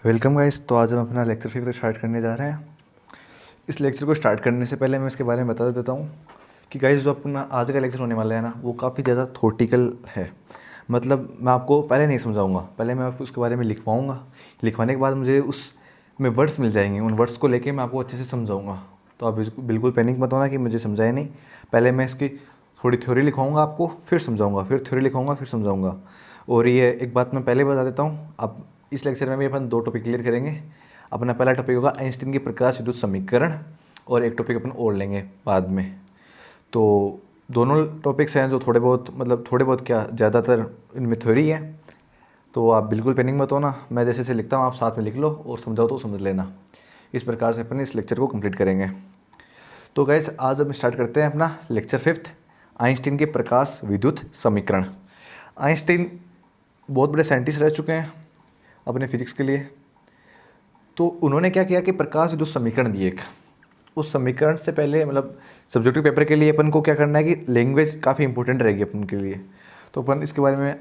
Welcome guys. तो आज हम अपना लेक्चर 5 स्टार्ट करने जा रहे हैं। इस लेक्चर को स्टार्ट करने से पहले मैं इसके बारे में बता देता हूँ कि गाइस जो अपना आज का लेक्चर होने वाला है ना, वो काफ़ी ज़्यादा थ्योरेटिकल है। मतलब मैं आपको पहले नहीं समझाऊंगा, पहले मैं आपको उसके बारे में लिखवाऊंगा। लिखवाने के बाद मुझे उसमें वर्ड्स मिल जाएंगे, उन वर्ड्स को लेके मैं आपको अच्छे से समझाऊंगा। तो आप बिल्कुल पैनिक मत होना कि मुझे समझाया नहीं। पहले मैं इसकी थोड़ी थ्योरी लिखवाऊंगा आपको, फिर समझाऊंगा, फिर थ्योरी लिखवाऊंगा, फिर समझाऊंगा। और ये एक बात मैं पहले बता देता हूँ, अब इस लेक्चर में भी अपन 2 टॉपिक क्लियर करेंगे। अपना पहला टॉपिक होगा आइंस्टीन की प्रकाश विद्युत समीकरण, और एक टॉपिक अपन और लेंगे बाद में। तो दोनों टॉपिक्स हैं जो थोड़े बहुत क्या, ज़्यादातर इनमें थ्योरी है। तो आप बिल्कुल पैनिक मत होना, मैं जैसे से लिखता हूँ आप साथ में लिख लो और समझाओ तो समझ लेना। इस प्रकार से अपन इस लेक्चर को कंप्लीट करेंगे। तो गाइस आज हम स्टार्ट करते हैं अपना लेक्चर 5, आइंस्टीन के प्रकाश विद्युत समीकरण। आइंस्टीन बहुत बड़े साइंटिस्ट रह चुके हैं अपने फिजिक्स के लिए। तो उन्होंने क्या किया कि प्रकाश विद्युत समीकरण दिए एक। उस समीकरण से पहले सब्जेक्टिव पेपर के लिए अपन को क्या करना है कि लैंग्वेज काफ़ी इंपॉर्टेंट रहेगी अपन के लिए। तो अपन इसके बारे में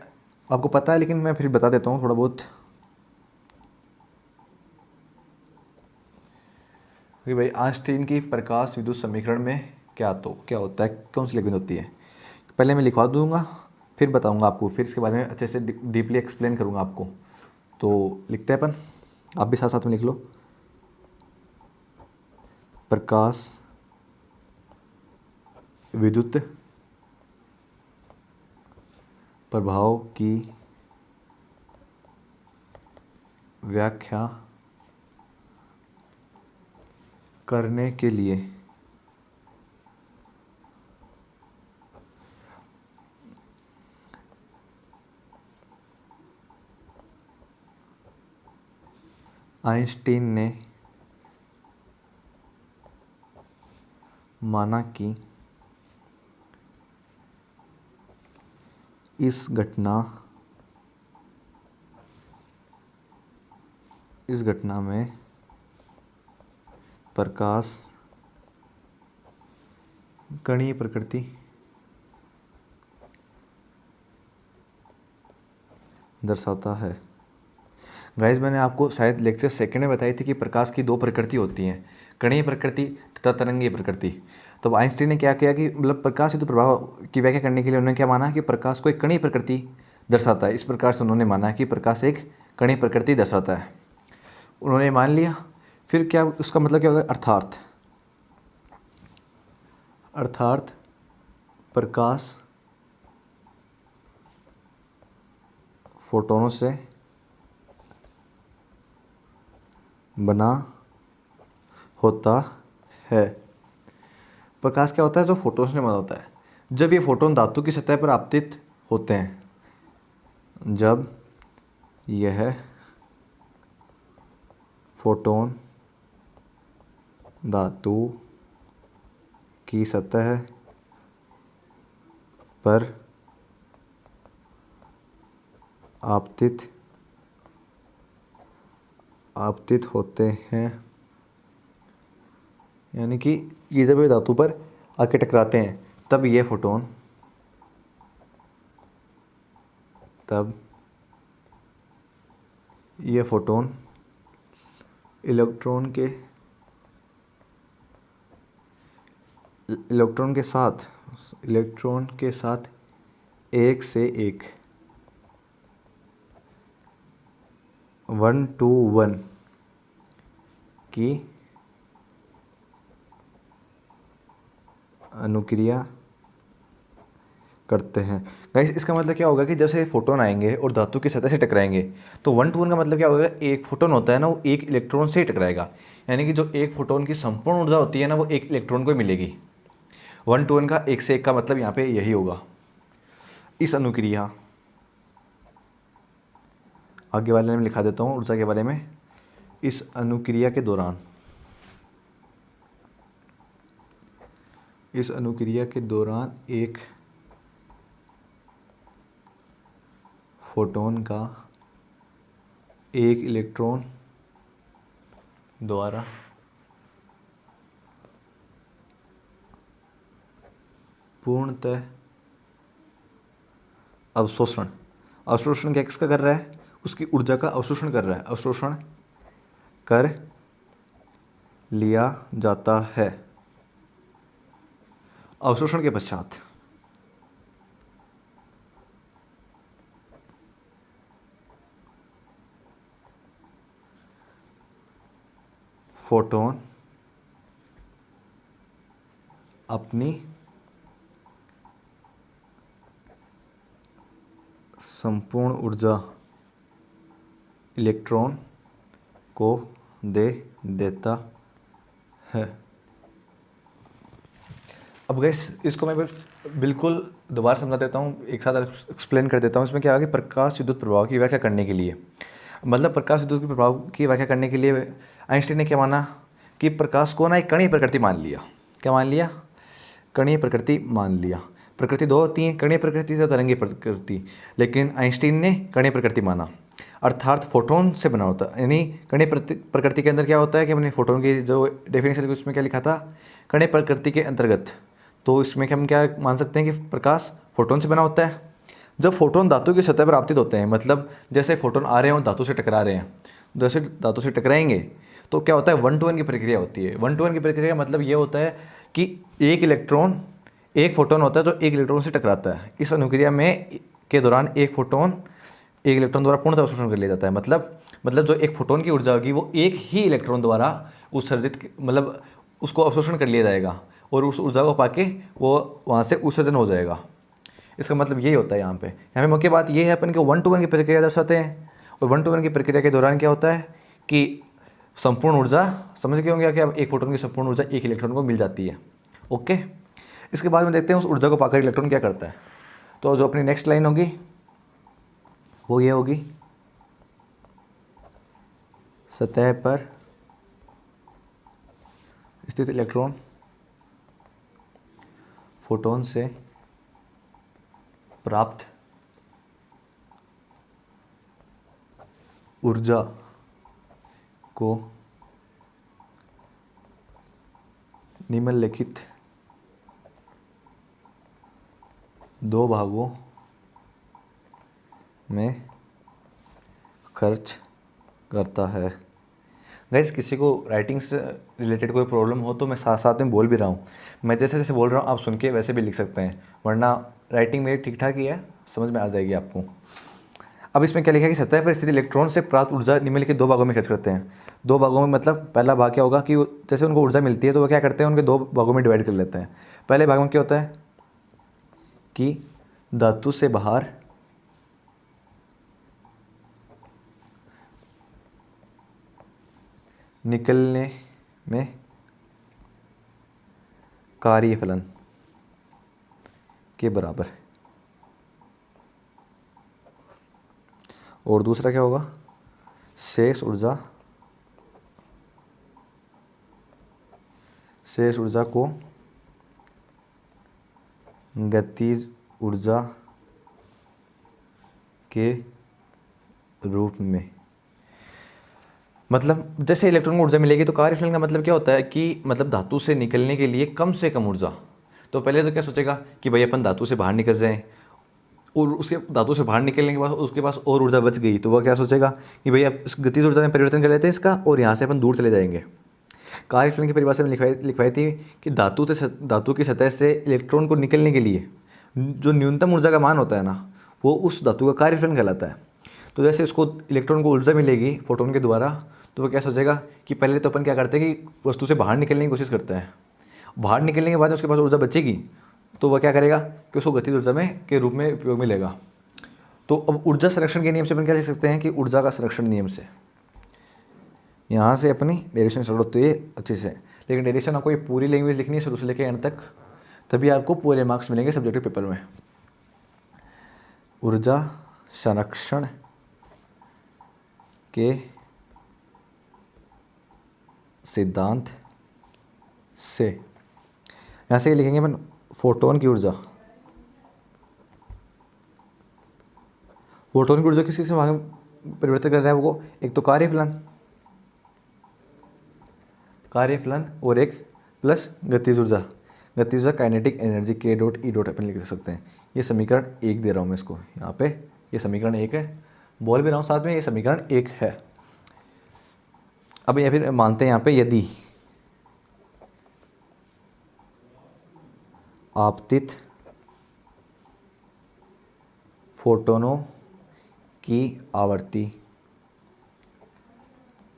आपको पता है, लेकिन मैं फिर बता देता हूँ थोड़ा बहुत कि भाई आइंस्टीन की प्रकाश विद्युत समीकरण में क्या होता है, कौन सी लैंग्वेज होती है। पहले मैं लिखवा दूंगा, फिर बताऊंगा आपको, फिर इसके बारे में अच्छे से डीपली एक्सप्लेन करूंगा आपको। तो लिखते हैं अपन, आप भी साथ साथ में लिख लो। प्रकाश विद्युत प्रभाव की व्याख्या करने के लिए आइंस्टीन ने माना कि इस घटना में प्रकाश कणीय प्रकृति दर्शाता है। गाइस मैंने आपको शायद लेक्चर 2 में बताई थी कि प्रकाश की 2 प्रकृति होती हैं, कणीय प्रकृति तथा तरंगीय प्रकृति। तो आइंस्टीन ने क्या किया कि प्रकाश विद्युत प्रभाव की व्याख्या करने के लिए उन्होंने क्या माना कि प्रकाश को एक कणीय प्रकृति दर्शाता है। इस प्रकार से उन्होंने माना कि प्रकाश एक कणीय प्रकृति दर्शाता है। उन्होंने मान लिया। फिर क्या उसका मतलब क्या होगा, अर्थात प्रकाश फोटोनों से बना होता है। प्रकाश क्या होता है, जो फोटोन से बना होता है। जब ये फोटोन धातु की सतह पर आपतित होते हैं, जब यह फोटोन धातु की सतह पर आपतित होते हैं, यानी कि ये जब ये धातु पर आके टकराते हैं, तब ये फोटोन इलेक्ट्रॉन के साथ एक से एक 1:1 की अनुक्रिया करते हैं। गाइस इसका मतलब क्या होगा कि जैसे फोटोन आएंगे और धातु की सतह से टकराएंगे, तो 1:1 का मतलब क्या होगा, एक फोटोन होता है ना, वो एक इलेक्ट्रॉन से ही टकराएगा। यानी कि जो एक फोटोन की संपूर्ण ऊर्जा होती है ना, वो एक इलेक्ट्रॉन को मिलेगी। 1:1 का 1 से 1 का मतलब यहाँ पे यही होगा। इस अनुक्रिया, आगे वाले में लिखा देता हूँ ऊर्जा के बारे में। इस अनुक्रिया के दौरान एक फोटोन का एक इलेक्ट्रॉन द्वारा पूर्णतः अवशोषण क्या किसका कर रहा है, उसकी ऊर्जा का अवशोषण कर रहा है। अवशोषण कर लिया जाता है अवशोषण के पश्चात। फोटोन अपनी संपूर्ण ऊर्जा इलेक्ट्रॉन को दे देता है। अब गैस इसको मैं बिल्कुल दोबारा समझा देता हूँ, एक साथ एक्सप्लेन कर देता हूँ। इसमें क्या है कि प्रकाश विद्युत प्रभाव की व्याख्या करने के लिए, मतलब प्रकाश विद्युत प्रभाव की व्याख्या करने के लिए आइंस्टीन ने क्या माना कि प्रकाश को ना एक कणीय प्रकृति मान लिया। क्या मान लिया? कणीय प्रकृति मान लिया। प्रकृति दो होती हैं, कणीय प्रकृति और तरंगीय प्रकृति, लेकिन आइंस्टीन ने कणीय प्रकृति माना, अर्थात फोटोन से बना होता है। यानी कणीय प्रकृति के अंदर क्या होता है कि हमने फोटोन की जो डेफिनेशन लिखी उसमें क्या लिखा था, कणीय प्रकृति के अंतर्गत। तो इसमें हम क्या मान सकते हैं कि प्रकाश फोटोन से बना होता है। जब फोटोन धातु की सतह पर आपतित होते हैं, मतलब जैसे फोटोन आ रहे हैं और धातु से टकरा रहे हैं, जैसे धातु से टकराएंगे तो क्या होता है, 1 to 1 की प्रक्रिया होती है। 1 to 1 की प्रक्रिया मतलब ये होता है कि एक फोटोन होता है जो एक इलेक्ट्रॉन से टकराता है। इस अनुक्रिया में के दौरान एक फोटोन एक इलेक्ट्रॉन द्वारा पूर्णतः अवशोषण कर लिया जाता है। मतलब जो एक फोटोन की ऊर्जा होगी वो एक ही इलेक्ट्रॉन द्वारा उत्सर्जित, मतलब उसको अवशोषण कर लिया जाएगा और उस ऊर्जा को पाके वो वहाँ से उत्सर्जन हो जाएगा। इसका मतलब यही होता है यहाँ पे मुख्य बात ये है अपन के 1 to 1 की प्रक्रिया दर्शाते हैं। और 1 to 1 की प्रक्रिया के दौरान क्या होता है कि संपूर्ण ऊर्जा, समझ गए होंगे कि अब एक फोटोन की संपूर्ण ऊर्जा एक इलेक्ट्रॉन को मिल जाती है। ओके, इसके बाद में देखते हैं उस ऊर्जा को पाकर इलेक्ट्रॉन क्या करता है। तो जो अपनी नेक्स्ट लाइन होगी वो ये होगी, सतह पर स्थित इलेक्ट्रॉन फोटोन से प्राप्त ऊर्जा को निम्नलिखित दो भागों में खर्च करता है। गाइस, किसी को राइटिंग से रिलेटेड कोई प्रॉब्लम हो तो मैं साथ साथ में बोल भी रहा हूँ, मैं जैसे जैसे बोल रहा हूँ आप सुन के वैसे भी लिख सकते हैं, वरना राइटिंग मेरी ठीक ठाक ही है, समझ में आ जाएगी आपको। अब इसमें क्या लिखा है कि सतह पर स्थित इलेक्ट्रॉन से प्राप्त ऊर्जा निम्नलिखित दो भागों में खर्च करते हैं। दो भागों में मतलब पहला भाग क्या होगा कि जैसे उनको ऊर्जा मिलती है तो वो क्या करते हैं, उनके दो भागों में डिवाइड कर लेते हैं। पहले भाग में क्या होता है कि धातु से बाहर निकलने में कार्यफलन के बराबर, और दूसरा क्या होगा, शेष ऊर्जा को गतिज ऊर्जा के रूप में। मतलब जैसे इलेक्ट्रॉन को ऊर्जा मिलेगी तो कार्यफलन का मतलब क्या होता है कि मतलब धातु से निकलने के लिए कम से कम ऊर्जा। तो पहले तो क्या सोचेगा कि भाई अपन धातु से बाहर निकल जाएं, और उसके धातु से बाहर निकलने के बाद उसके पास और ऊर्जा बच गई तो वह क्या सोचेगा कि भाई अब इस गतिज ऊर्जा में परिवर्तन कर लेते हैं इसका और यहाँ से अपन दूर चले जाएंगे। कार्यफलन की परिभाषा में लिखवाई थी कि धातु की सतह से इलेक्ट्रॉन को निकलने के लिए जो न्यूनतम ऊर्जा का मान होता है ना, वो उस धातु का कार्यफलन कहलाता है। तो जैसे उसको इलेक्ट्रॉन को ऊर्जा मिलेगी फोटोन के द्वारा, तो वो क्या सोचेगा कि पहले तो अपन क्या करते हैं कि वस्तु से बाहर निकलने की कोशिश करते हैं, बाहर निकलने के बाद उसके पास ऊर्जा बचेगी तो वह क्या करेगा कि उसको गतिज ऊर्जा में के रूप में उपयोग में लेगा। तो अब ऊर्जा संरक्षण के नियम से अपन क्या लिख सकते हैं कि ऊर्जा का संरक्षण नियम से, यहाँ से अपनी डेरिवेशन स्टार्ट होती है अच्छे से, लेकिन डेरिवेशन आपको ये पूरी लैंग्वेज लिखनी है शुरू से लेकर एंड तक, तभी आपको पूरे मार्क्स मिलेंगे सब्जेक्टिव पेपर में। ऊर्जा संरक्षण के सिद्धांत से यहाँ से लिखेंगे अपन फोटोन की ऊर्जा। फोटोन की ऊर्जा किस किस में परिवर्तित कर रहा है वो, एक तो कार्यफलन और एक प्लस गतिज ऊर्जा काइनेटिक एनर्जी के डॉट ई डॉट अपन लिख सकते हैं। ये समीकरण 1 दे रहा हूँ मैं इसको यहाँ पे, ये समीकरण 1 है, बोल भी रहा हूँ साथ में, ये समीकरण 1 है। अब या फिर मानते हैं यहाँ पे यदि आपतित फोटोनों की आवर्ती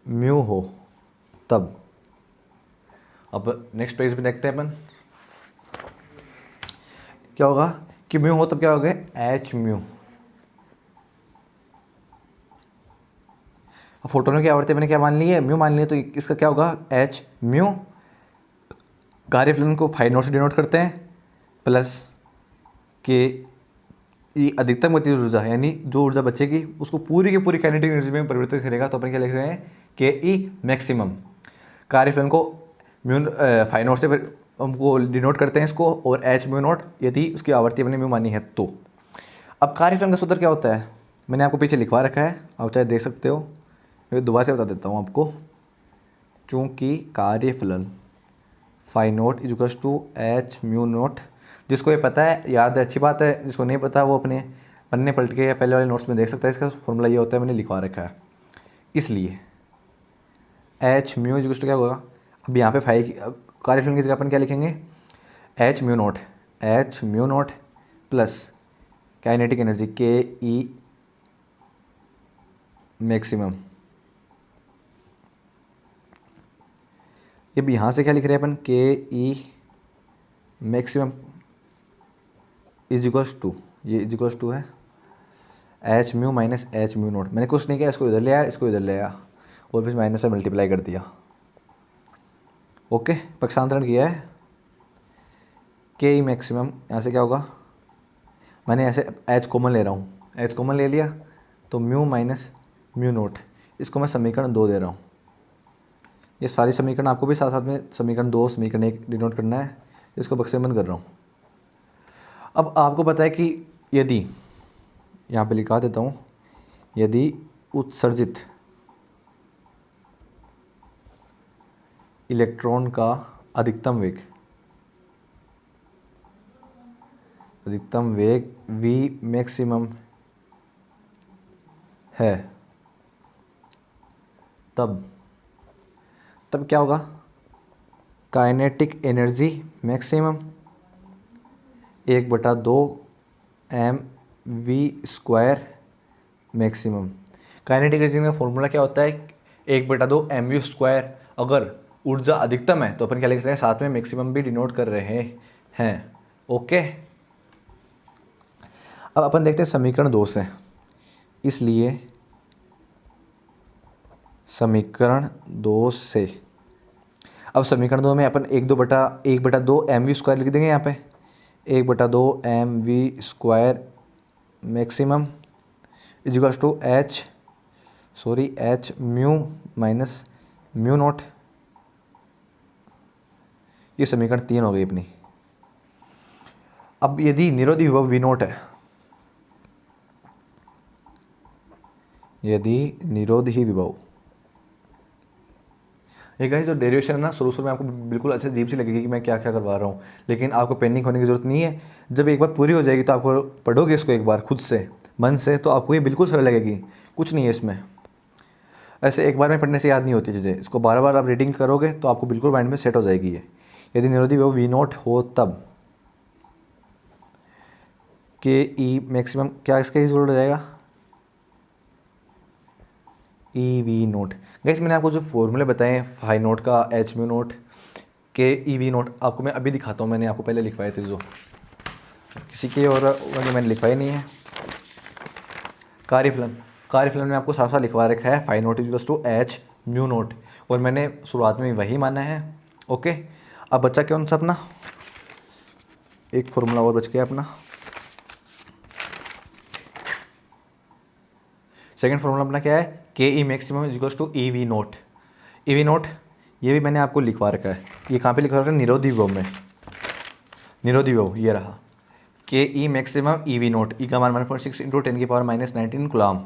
म्यू हो तब। अब नेक्स्ट पेज पे देखते हैं अपन क्या होगा कि म्यू हो तब क्या होगा एच म्यू। फोटोनों की आवर्ती मैंने क्या मान ली है म्यू मान ली है, तो इसका क्या होगा एच म्यू। कार्यफलन को फाइव नोट से डिनोट करते हैं प्लस के ई अधिकतम गतिज ऊर्जा यानी जो ऊर्जा बचेगी उसको पूरी की पूरी काइनेटिक एनर्जी में परिवर्तित करेगा, तो अपन क्या लिख रहे हैं के ई मैक्सिमम। कार्यफलन को म्यू फाइव नोट से फिर हमको डिनोट करते हैं इसको, और एच म्यू नोट यदि उसकी आवर्ती अपने म्यू मानी है तो। अब कार्यफलन का सूत्र क्या होता है मैंने आपको पीछे लिखवा रखा है, आप चाहे देख सकते हो, मैं दोबारा से बता देता हूँ आपको। चूँकि कार्यफलन phi naught is to H mu naught, जिसको ये पता है याद है अच्छी बात है, जिसको नहीं पता वो अपने पन्ने पलट के या पहले वाले नोट्स में देख सकता है। इसका फॉर्मूला ये होता है मैंने लिखवा रखा है। इसलिए एच म्यू इज टू क्या होगा, अब यहाँ पे फाइव कार्यफलन की जगह अपन क्या लिखेंगे H mu note plus kinetic energy के ई मैक्सिमम। अब यहाँ से क्या लिख रहे हैं अपन K E maximum is equals to, ये इज इक्वल्स टू है h mu minus h mu naught. मैंने कुछ नहीं किया, इसको इधर ले आया इसको इधर ले आया और फिर माइनस से मल्टीप्लाई कर दिया। ओके, पक्षांतरण किया है के ई मैक्सिमम, यहाँ से क्या होगा मैंने ऐसे एच कॉमन ले रहा हूँ, एच कॉमन ले लिया तो म्यू माइनस म्यू नोट, इसको मैं समीकरण 2 दे रहा हूँ। ये सारी समीकरण आपको भी साथ साथ में समीकरण 2 समीकरण 1 डिनोट करना है, इसको बक्से में बंद कर रहा हूँ। अब आपको पता है कि यदि यहाँ पे लिखा देता हूँ, यदि उत्सर्जित इलेक्ट्रॉन का अधिकतम वेग v मैक्सिमम है तब क्या होगा kinetic energy maximum 1/2 mv² maximum. Kinetic energy का फॉर्मूला क्या होता है 1/2 mv²। अगर ऊर्जा अधिकतम है तो अपन क्या लिख रहे हैं साथ में मैक्सिमम भी डिनोट कर रहे हैं। ओके, अब अपन देखते हैं समीकरण 2 से। इसलिए समीकरण 2 से, अब समीकरण 2 में अपन 1/2 mv² लिख देंगे यहाँ पे 1/2 mv² maximum is equals to H mu minus mu naught. ये समीकरण 3 हो गई अपनी। अब यदि निरोधी विभव v नोट है, यदि निरोधी विभव, ये गाइस जो डेरिवेशन है ना शुरू में आपको बिल्कुल अच्छे अजीब सी लगेगी कि मैं क्या क्या करवा रहा हूँ, लेकिन आपको पैनिक होने की ज़रूरत नहीं है। जब एक बार पूरी हो जाएगी तो आपको पढ़ोगे इसको एक बार खुद से मन से, तो आपको ये बिल्कुल सरल लगेगी, कुछ नहीं है इसमें। ऐसे एक बार में पढ़ने से याद नहीं होती चीज़ें, इसको बार बार आप रीडिंग करोगे तो आपको बिल्कुल माइंड में सेट हो जाएगी ये। यदि निरोधी विभव वी नोट हो तब के ई मैक्सिमम क्या इसका इक्वल हो जाएगा ई वी नोट। गैस मैंने आपको जो फॉर्मूले बताए हैं फाइव नोट का एच म्यू नोट के ई वी नोट आपको मैं अभी दिखाता हूँ। मैंने आपको पहले लिखवाए थे जो किसी के और मैंने लिखवाए नहीं है। कार्यफलन में आपको साफ साफ लिखवा रखा है five naught equals to H mu naught, और मैंने शुरुआत में वही माना है। ओके, अब बचा कौन सा अपना एक फॉर्मूला और बच गया अपना, सेकेंड फॉर्मूला अपना क्या है K E maximum equals to e we naught. E we naught ये भी मैंने आपको लिखवा रखा है, ये कहाँ पे लिखवा रखा है निरोधी विभव में, निरोधी विभव ये रहा K E maximum E we naught, E का मान 1.6 इंटू 10⁻⁻19 कूलम।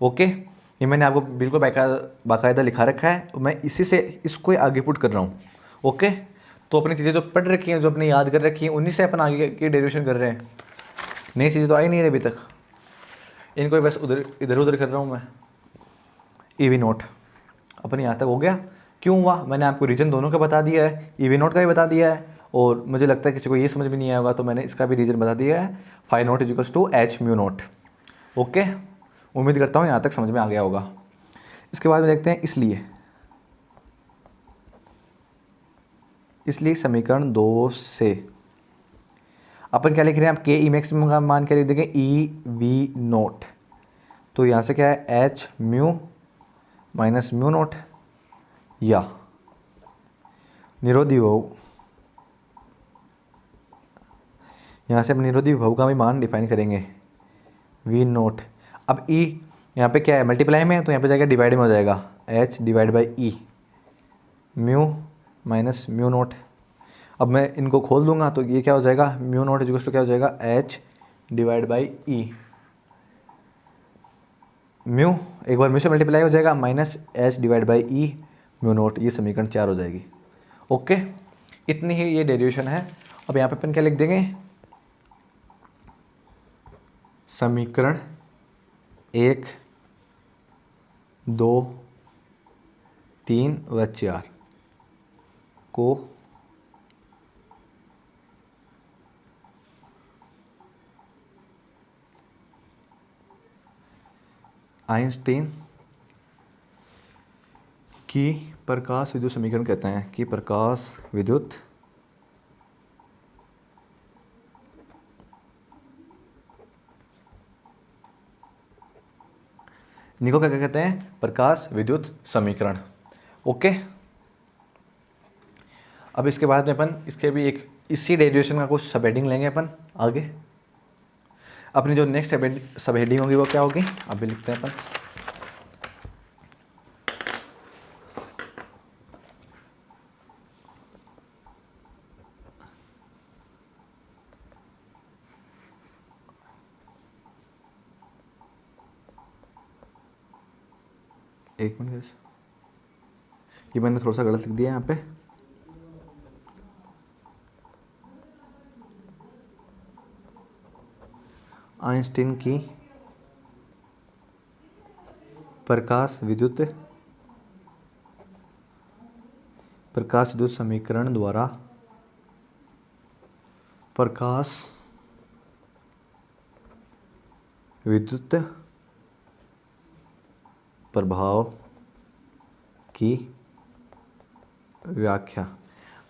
ओके, ये मैंने आपको बिल्कुल बाकायदा लिखा रखा है, मैं इसी से इसको आगे पुट कर रहा हूँ। ओके, तो अपनी चीज़ें जो पढ़ रखी हैं जो अपने याद कर रखी हैं उन्हीं से अपन आगे की डेरिवेशन कर रहे हैं। नई चीज़ें तो आई नहीं रही अभी तक, इनको बस इधर उधर कर रहा हूँ मैं। ई वी नोट अपन यहाँ तक हो गया। क्यों हुआ, मैंने आपको रीजन दोनों का बता दिया है, ई वी नोट का भी बता दिया है, और मुझे लगता है किसी को ये समझ में नहीं आया होगा तो मैंने इसका भी रीजन बता दिया है, phi naught is equals to H mu naught. Okay, उम्मीद करता हूँ यहाँ तक समझ में आ गया होगा। इसके बाद में देखते हैं इसलिए समीकरण 2 से अपन क्या लिख रहे हैं, आप के ई मैक्सिमम का मान क्या लिख देंगे, ई वी नोट। तो यहाँ से क्या है, h mu minus mu note, या निरोधी विभव, यहाँ से हम निरोधी विभव का भी मान डिफाइन करेंगे, वी नोट। अब ई यहाँ पे क्या है, मल्टीप्लाई में है, तो यहाँ पे जाएगा डिवाइड में हो जाएगा, H divide by E mu minus mu note. अब मैं इनको खोल दूंगा तो ये क्या हो जाएगा, म्यू नोट इक्वल्स टू क्या हो जाएगा, H divide by E mu, एक बार म्यू से मल्टीप्लाई हो जाएगा, minus H divide by E mu naught. ये समीकरण 4 हो जाएगी। ओके, इतनी ही ये डेरिवेशन है। अब यहाँ पे अपन क्या लिख देंगे, समीकरण 1, 2, 3 व 4 को आइंस्टीन की प्रकाश विद्युत समीकरण कहते हैं, कि प्रकाश विद्युत इनको क्या कहते हैं, प्रकाश विद्युत समीकरण। ओके, अब इसके बाद में अपन इसके भी एक इसी डेरिवेशन का कुछ सब हेडिंग लेंगे अपन आगे। अपनी जो नेक्स्ट सब हेडिंग होगी वो क्या होगी, अभी लिखते हैं अपन। एक मिनट, ये मैंने थोड़ा सा गलत लिख दिया यहाँ पे। आइंस्टीन की प्रकाश विद्युत समीकरण द्वारा प्रकाश विद्युत प्रभाव की व्याख्या।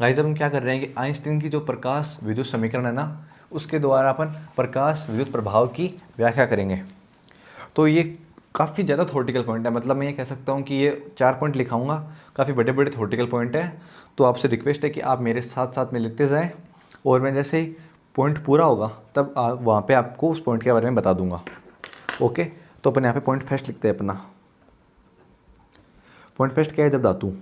गाइस अब हम क्या कर रहे हैं कि आइंस्टीन की जो प्रकाश विद्युत समीकरण है ना, उसके द्वारा अपन प्रकाश विद्युत प्रभाव की व्याख्या करेंगे। तो ये काफ़ी ज़्यादा थ्योरेटिकल पॉइंट है, मतलब मैं ये कह सकता हूँ कि ये 4 पॉइंट लिखाऊंगा, काफ़ी बड़े बड़े थ्योरेटिकल पॉइंट है। तो आपसे रिक्वेस्ट है कि आप मेरे साथ साथ में लिखते जाएँ, और मैं जैसे ही पॉइंट पूरा होगा तब वहाँ पे आपको उस पॉइंट के बारे में बता दूंगा। ओके, तो अपन यहाँ पे पॉइंट फर्स्ट लिखते हैं। अपना पॉइंट फर्स्ट क्या है, जब धातु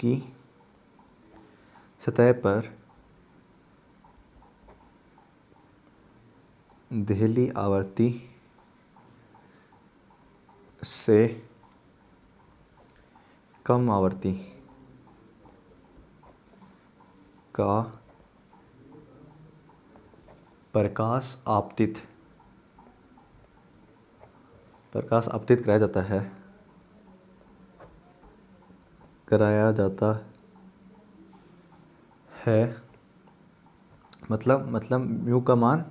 की सतह पर देहली आवृत्ति से कम आवृत्ति का प्रकाश आपतित कराया जाता है, मतलब म्यू का मान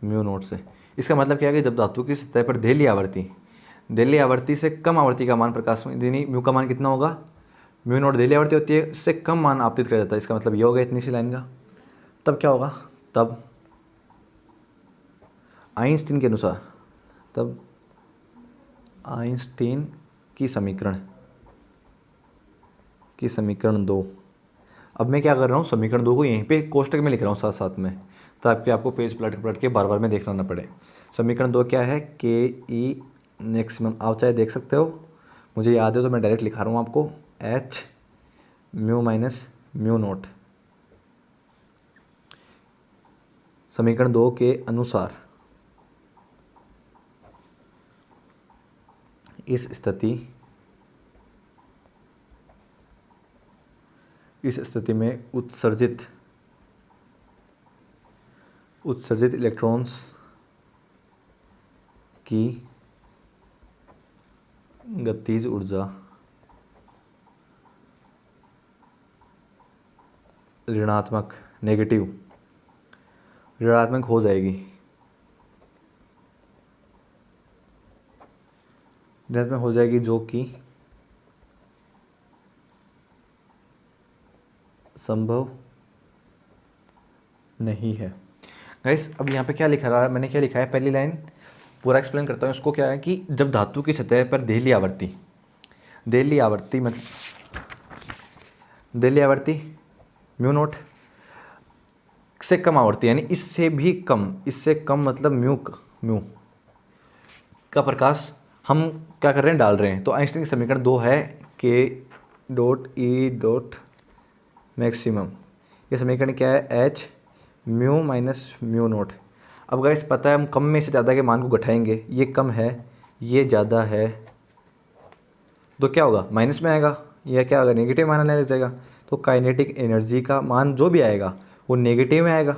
म्यू नोट से। इसका मतलब क्या है कि जब धातु की सतह पर देहली आवृत्ति से कम आवृत्ति का मान प्रकाश में, यानी म्यू का मान कितना होगा, म्यू नोट देहली आवृत्ति होती है, इससे कम मान आपतित किया जाता है। इसका मतलब ये होगा इतनी सी लाइन का। तब क्या होगा, तब आइंस्टीन के अनुसार, तब आइंस्टीन की समीकरण 2। अब मैं क्या कर रहा हूँ, समीकरण 2 को यहीं पे कोष्टक में लिख रहा हूँ साथ साथ में, ताकि आपको पेज पलट के बार बार में देखना ना पड़े। समीकरण 2 क्या है, के ई मैक्सिमम, आप चाहे देख सकते हो, मुझे याद है तो मैं डायरेक्ट लिखा रहा हूँ आपको, H mu minus mu note. समीकरण 2 के अनुसार इस स्थिति में उत्सर्जित उत्सर्जित इलेक्ट्रॉन्स की गतिज ऊर्जा ऋणात्मक ऋणात्मक हो जाएगी। ऋणात्मक हो जाएगी जो कि संभव नहीं है। गाइस अब यहाँ पे क्या लिखा रहा है, मैंने क्या लिखा है, पहली लाइन पूरा एक्सप्लेन करता हूँ। इसको क्या है कि जब धातु की सतह पर देहली आवर्ती म्यू नोट से कम आवर्ती, यानी इससे कम मतलब म्यू का प्रकाश हम क्या कर रहे हैं, डाल रहे हैं। तो आइंस्टीन की समीकरण 2 है के डॉट ई डॉट मैक्सिमम। ये समीकरण क्या है, h mu minus mu note. अब गाइस पता है हम कम में से ज़्यादा के मान को घटाएंगे, ये कम है ये ज़्यादा है तो क्या होगा, माइनस में आएगा, या क्या होगा, नेगेटिव मान आने लग जाएगा। तो काइनेटिक एनर्जी का मान जो भी आएगा वो नेगेटिव में आएगा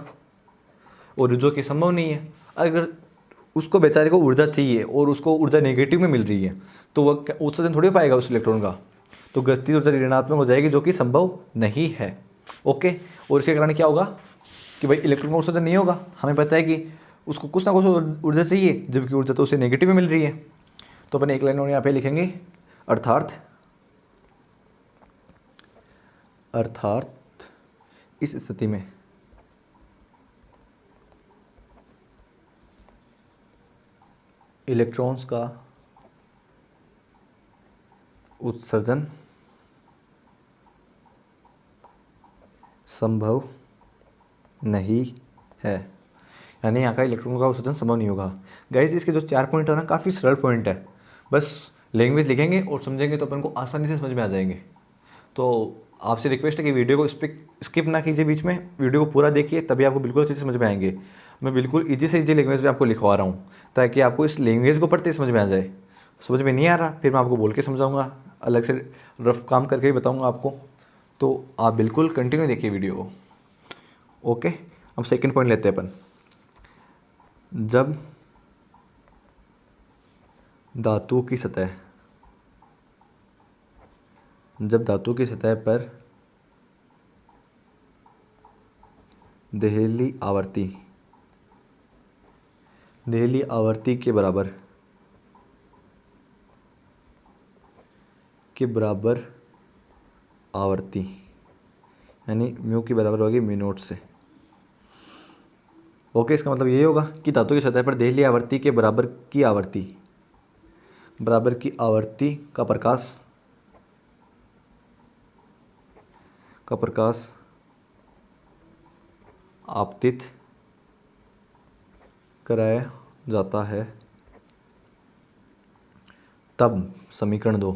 और जो कि संभव नहीं है। अगर उसको बेचारे को ऊर्जा चाहिए और उसको ऊर्जा नेगेटिव में मिल रही है तो वह उत्सर्जन थोड़ी हो पाएगा उस इलेक्ट्रॉन का। तो गतिज ऊर्जा ऋणात्मक हो जाएगी जो कि संभव नहीं है। ओके, और इसके कारण क्या होगा कि भाई इलेक्ट्रॉन का उत्सर्जन नहीं होगा। हमें पता है कि उसको कुछ ना कुछ ऊर्जा चाहिए, जबकि ऊर्जा तो उसे नेगेटिव में मिल रही है। तो अपन एक लाइन और यहाँ पे लिखेंगे, अर्थात इस स्थिति में इलेक्ट्रॉन्स का उत्सर्जन संभव नहीं है, यानी यहाँ का इलेक्ट्रॉन का उत्सर्जन संभव नहीं होगा। गाइस इसके जो 4 पॉइंट है ना, काफ़ी सरल पॉइंट है, बस लैंग्वेज लिखेंगे और समझेंगे तो अपन को आसानी से समझ में आ जाएंगे। तो आपसे रिक्वेस्ट है कि वीडियो को स्किप ना कीजिए, बीच में वीडियो को पूरा देखिए, तभी आपको बिल्कुल अच्छे से समझ में आएंगे। मैं बिल्कुल ईजी से ईजी लैंग्वेज में आपको लिखवा रहा हूँ ताकि आपको इस लैंग्वेज को पढ़ते समझ में आ जाए। समझ में नहीं आ रहा फिर मैं आपको बोल के समझाऊंगा, अलग से रफ काम करके ही बताऊंगा आपको। तो आप बिल्कुल कंटिन्यू देखिए वीडियो को। ओके, अब सेकंड पॉइंट लेते हैं अपन। जब धातु की सतह पर देहली आवर्ती के बराबर आवर्ती, यानी म्यू की बराबर होगी म्यू नोट से। ओके, इसका मतलब ये होगा कि धातु की सतह पर देहली आवर्ती के बराबर की आवर्ती का प्रकाश आपतित कराया जाता है। तब समीकरण 2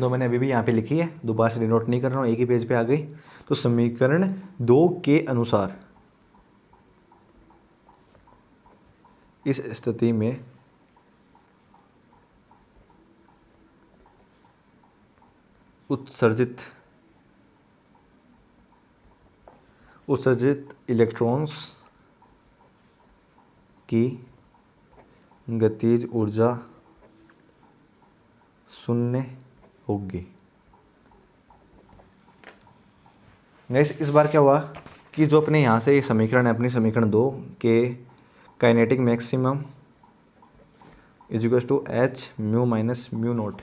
मैंने अभी भी यहाँ पे लिखी है, दोबारा से डिनोट नहीं कर रहा हूँ, एक ही पेज पे आ गई। तो समीकरण 2 के अनुसार इस स्थिति में उत्सर्जित इलेक्ट्रॉन्स की गतिज ऊर्जा शून्य होगी। गाइस इस बार क्या हुआ कि जो अपने यहाँ से ये समीकरण है, अपनी समीकरण 2 के kinetic maximum is equal to H mu minus mu naught,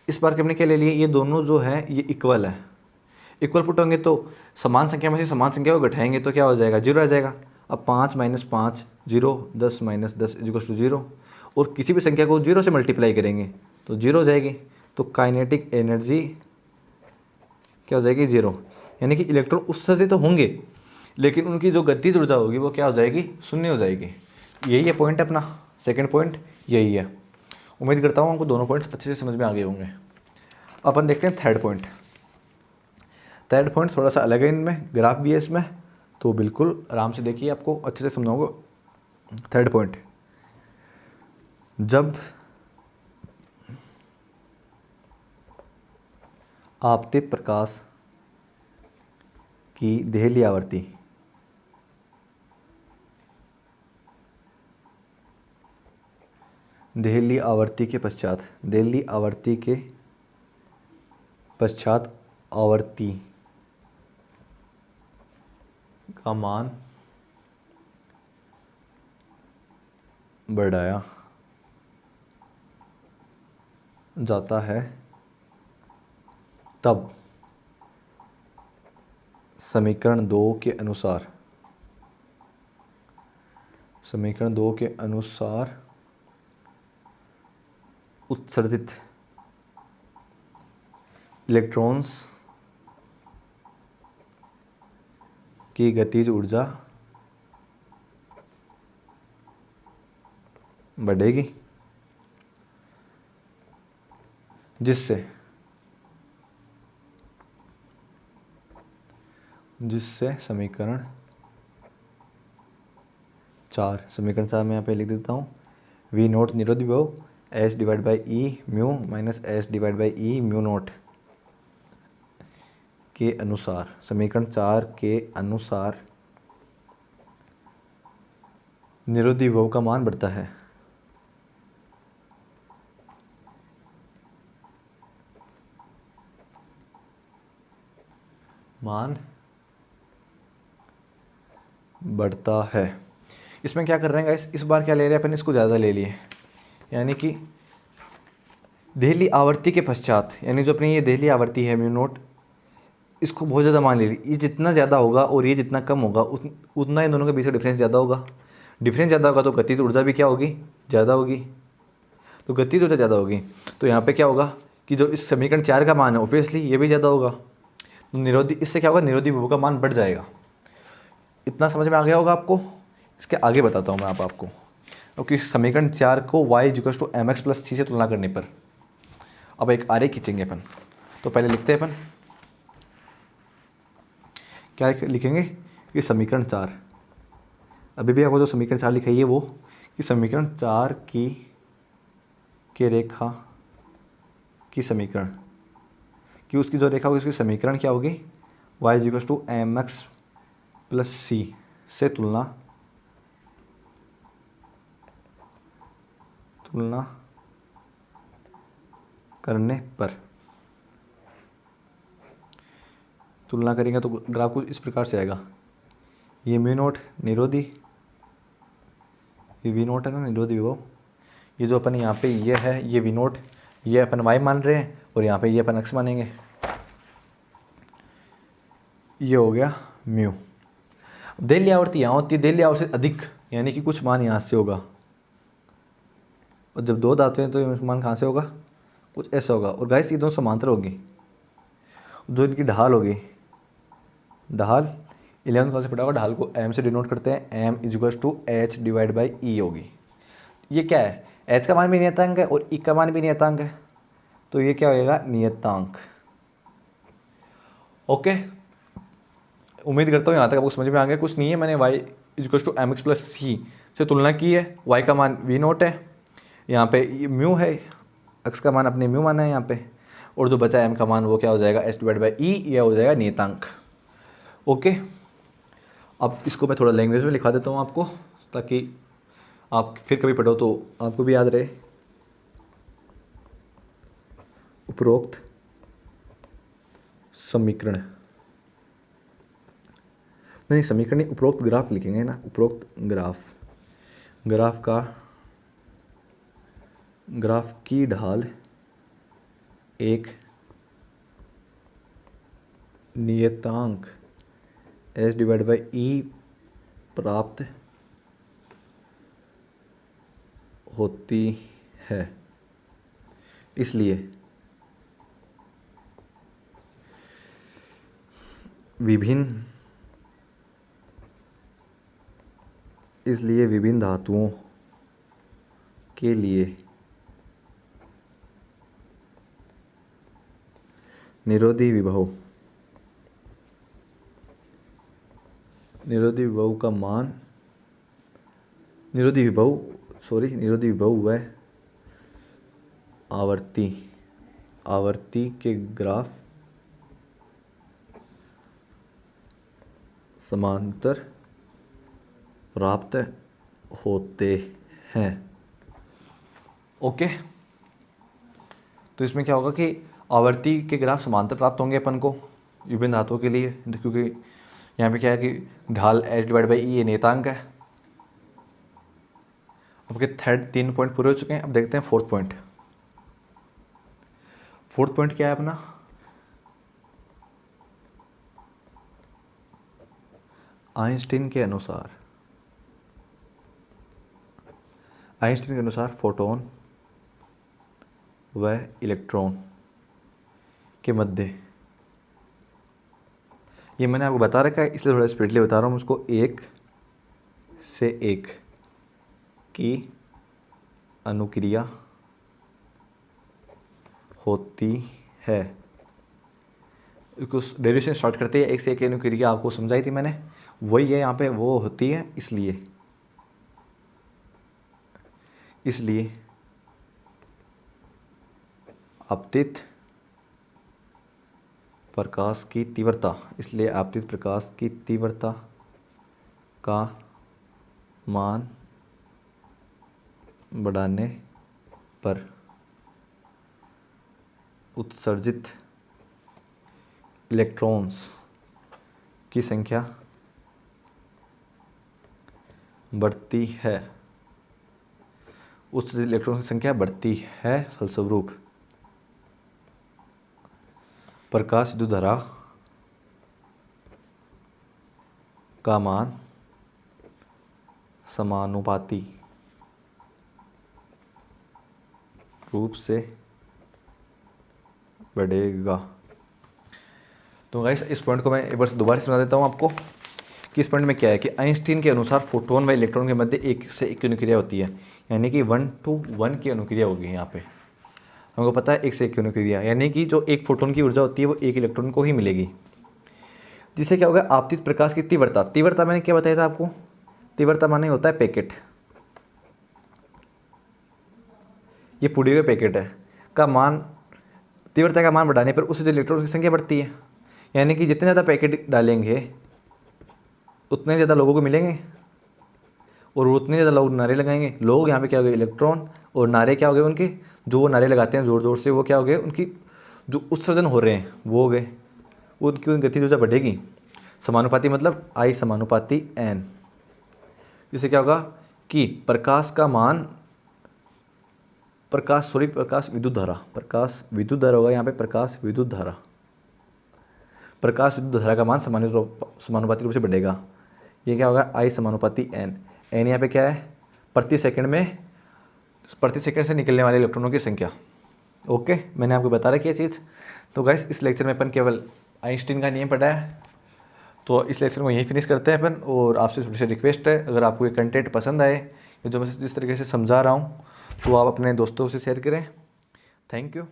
इस बार के हमने क्या ले लिए, ये दोनों जो है ये इक्वल है। इक्वल पुट होंगे तो समान संख्या में से समान संख्या को घटाएंगे तो क्या हो जाएगा, 0 आ जाएगा। अब 5 - 5 0, 10 - 10 इज इक्वल टू 0, और किसी भी संख्या को 0 से मल्टीप्लाई करेंगे तो 0 हो जाएगी। तो काइनेटिक एनर्जी क्या हो जाएगी, 0, यानी कि इलेक्ट्रॉन उत्सर्जित तो होंगे लेकिन उनकी जो गतिज ऊर्जा होगी वो क्या हो जाएगी, शून्य हो जाएगी। यही है पॉइंट अपना, सेकंड पॉइंट यही है। उम्मीद करता हूँ आपको दोनों पॉइंट्स अच्छे से समझ में आ गए होंगे। अपन देखते हैं थर्ड पॉइंट थोड़ा सा अलग है, इनमें ग्राफ भी है इसमें, तो बिल्कुल आराम से देखिए, आपको अच्छे से समझाऊंगा। थर्ड पॉइंट, जब आपतित प्रकाश की देहली आवर्ती देहली आवर्ती के पश्चात देहली आवर्ती के पश्चात आवर्ती का मान बढ़ाया जाता है तब समीकरण 2 के अनुसार उत्सर्जित इलेक्ट्रॉन्स की गतिज ऊर्जा बढ़ेगी, जिससे समीकरण 4 मैं यहाँ पे लिख देता हूँ। वी नोट निरोधी विभव H divide by E mu minus H divide by E mu naught के अनुसार, समीकरण 4 के अनुसार निरोधी विभव का मान बढ़ता है। मान बढ़ता है। इसमें क्या कर रहे हैं गाइस, इस बार क्या ले रहे हैं अपन, इसको ज़्यादा ले लिए, यानी कि देहली आवर्ती के पश्चात, यानी जो अपनी ये देहली आवर्ती है म्यू नोट, इसको बहुत ज़्यादा मान ले रही। ये जितना ज़्यादा होगा और ये जितना कम होगा उतना इन दोनों के बीच का डिफरेंस ज़्यादा होगा। डिफरेंस ज़्यादा होगा तो गतिज ऊर्जा भी क्या होगी, ज़्यादा होगी। तो गतिज ऊर्जा ज़्यादा होगी तो यहाँ पे क्या होगा कि जो इस समीकरण 4 का मान है ऑब्वियसली ये भी ज़्यादा होगा। तो निरोधी, इससे क्या होगा, निरोधी विभव का मान बढ़ जाएगा। इतना समझ में आ गया होगा आपको। इसके आगे बताता हूँ मैं आपको, क्योंकि समीकरण 4 को y = mx + c से तुलना करने पर अब एक आरेख खींचेंगे अपन। तो पहले लिखते हैं अपन, क्या लिखेंगे कि समीकरण 4, अभी भी आपको जो समीकरण 4 लिखा है वो कि समीकरण 4 की रेखा की समीकरण कि उसकी जो रेखा होगी उसकी समीकरण क्या होगी, y = mx + c से तुलना करने पर, तुलना करेंगे तो ग्राफ कुछ इस प्रकार से आएगा। ये म्यू नोट निरोधी, ये वी नोट है ना निरोधी विभव, ये जो अपन यहाँ पे ये है ये वी नोट, ये अपन y मान रहे हैं और यहाँ पे ये अपन x मानेंगे। ये हो गया म्यू। देहली आवर्ती यहाँ होती है, देहली आवर्ती से अधिक, यानी कि कुछ मान यहाँ से होगा, और जब दो दाते हैं तो ये मान कहाँ से होगा, कुछ ऐसा होगा। और गाइस ये दोनों समांतर होगी, जो इनकी ढाल होगी, ढाल 11th क्लास से पढ़ा होगा, ढाल को m से डिनोट करते हैं, m = h divide by E होगी। ये क्या है, h का मान भी नियतांक है और e का मान भी नियतांक है, तो ये क्या होएगा, नियतांक। ओके, उम्मीद करता हूँ यहाँ तक आपको समझ में आ गया। कुछ नहीं है, मैंने y = mx + c से तुलना की है। y का मान वी नोट है, यहाँ पे म्यू है, x का मान अपने म्यू माना है यहाँ पे, और जो बचा m का मान वो क्या हो जाएगा, h डिवाइड बाई ई, यह हो जाएगा नियतांक। ओके, अब इसको मैं थोड़ा लैंग्वेज में लिखा देता हूँ आपको, ताकि आप फिर कभी पढ़ो तो आपको भी याद रहे। उपरोक्त समीकरण, नहीं समीकरण नहीं, उपरोक्त ग्राफ लिखेंगे ना, उपरोक्त ग्राफ की ढाल एक नियतांक h डिवाइड बाई ई प्राप्त होती है, इसलिए विभिन्न धातुओं के लिए निरोधी विभव व आवर्ती के ग्राफ समांतर प्राप्त होते हैं। ओके, तो इसमें क्या होगा कि आवर्ती के ग्राफ समांतर प्राप्त होंगे अपन को विभिन्न धातुओं के लिए, क्योंकि यहाँ पे क्या है कि ढाल h/e ये नियतांक है। अब के थर्ड 3 पॉइंट पूरे हो चुके हैं। अब देखते हैं फोर्थ पॉइंट। फोर्थ पॉइंट क्या है अपना, आइंस्टीन के अनुसार फोटोन व इलेक्ट्रॉन के मध्य, ये मैंने आपको बता रखा है इसलिए थोड़ा स्पीडली बता रहा हूँ उसको, 1 से 1 की अनुक्रिया होती है। कुछ डेरिवेशन स्टार्ट करते हैं, 1 से 1 की अनुक्रिया आपको समझाई थी मैंने, वही है यहाँ पे वो होती है। इसलिए आपतित प्रकाश की तीव्रता का मान बढ़ाने पर उत्सर्जित इलेक्ट्रॉन्स की संख्या बढ़ती है। उत्सर्जित इलेक्ट्रॉन की संख्या बढ़ती है, फलस्वरूप प्रकाश विद्युत धारा का मान समानुपाती रूप से बढ़ेगा। तो गाइस इस पॉइंट को मैं एक बार दोबारा समझा देता हूँ आपको कि इस पॉइंट में क्या है कि आइंस्टीन के अनुसार फोटोन व इलेक्ट्रॉन के मध्य 1 से 1 की अनुक्रिया होती है, यानी कि 1 to 1 की अनुक्रिया होगी। यहाँ पे हमको पता है 1 से 1 की अनुक्रिया, यानी कि जो एक फोटोन की ऊर्जा होती है वो एक इलेक्ट्रॉन को ही मिलेगी, जिससे क्या होगा, आपतित प्रकाश की तीव्रता मैंने क्या बताया था आपको, तीव्रता माने होता है पैकेट, ये पूरी हुए पैकेट है का मान, तीव्रता का मान बढ़ाने पर उससे इलेक्ट्रॉन की संख्या बढ़ती है, यानी कि जितने ज़्यादा पैकेट डालेंगे उतने ज़्यादा लोगों को मिलेंगे और उतने ज़्यादा लोग नारे लगाएंगे। लोग यहाँ पे क्या हो गए, इलेक्ट्रॉन, और नारे क्या हो गए उनके, जो वो नारे लगाते हैं ज़ोर ज़ोर से, वो क्या हो गए, उनकी जो उत्सर्जन हो रहे हैं वो हो गए, उनकी गति ऊर्जा बढ़ेगी। समानुपाती मतलब I समानुपाती N। इससे क्या होगा कि प्रकाश विद्युत धारा होगा यहाँ पे, प्रकाश विद्युत धारा का मान समानुपाती रूप से बढ़ेगा। ये क्या होगा, I समानुपाती N। N यहाँ पे क्या है, प्रति सेकंड से निकलने वाले इलेक्ट्रॉनों की संख्या। ओके, मैंने आपको बता रखी है चीज़। तो गाइस इस लेक्चर में अपन केवल आइंस्टीन का नियम पढ़ा है, तो इस लेक्चर को यहीं फिनिश करते हैं अपन। और आपसे थोड़ी सी रिक्वेस्ट है, अगर आपको ये कंटेंट पसंद आए, जो मैं जिस तरीके से समझा रहा हूँ, तो आप अपने दोस्तों से शेयर करें। Thank you.